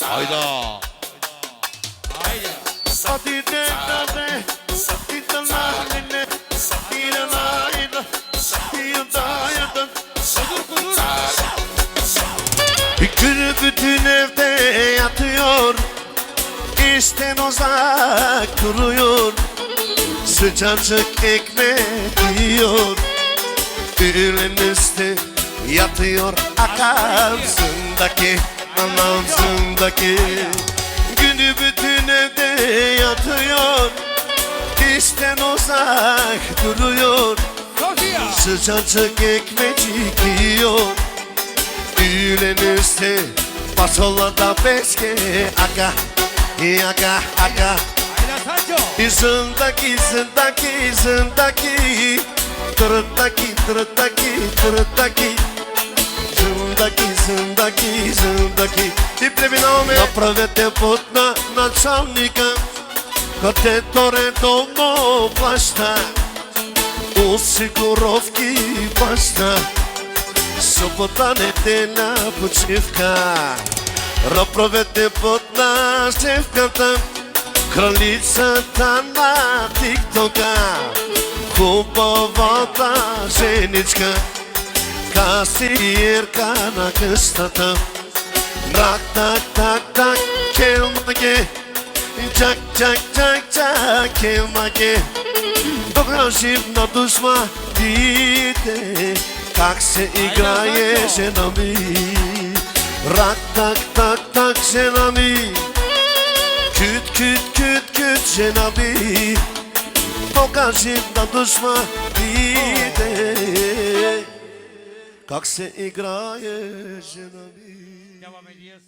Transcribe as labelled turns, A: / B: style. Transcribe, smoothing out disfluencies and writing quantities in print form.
A: Hayda.
B: Günü bütün evde yatıyor, işten uzak duruyor, sıcacık ekmek yiyor, öğlen üstü yatıyor arkasındaki, anasındaki. Günü bütün evde yatıyor, işten uzak duruyor, sıcacık ekmecik yiyor, öğlen üstü fasolada peşke aga, aga, aga. Zındaki, zındaki, zındaki, tırıttaki, tırıttaki, tırıttaki, zındaki, zındaki, zındaki. Ти преминаваме, направете път на началника, където редовно плаща, осигуровки баща, събота, неделя, почивка. Направете път на шефката, кралицата на тиктока, хубавата женичка, касиерка на къщата. Рак, так, так, так, келмаге, чак, чак, чак, чак, келмаге. Добра живна душа, видите как се играе жена ми. Рак, так, так, так, жена ми, küt, küt, küt, küt, жена ми. Добра живна душа, видите как се играе жена ми.
A: Нямаме ние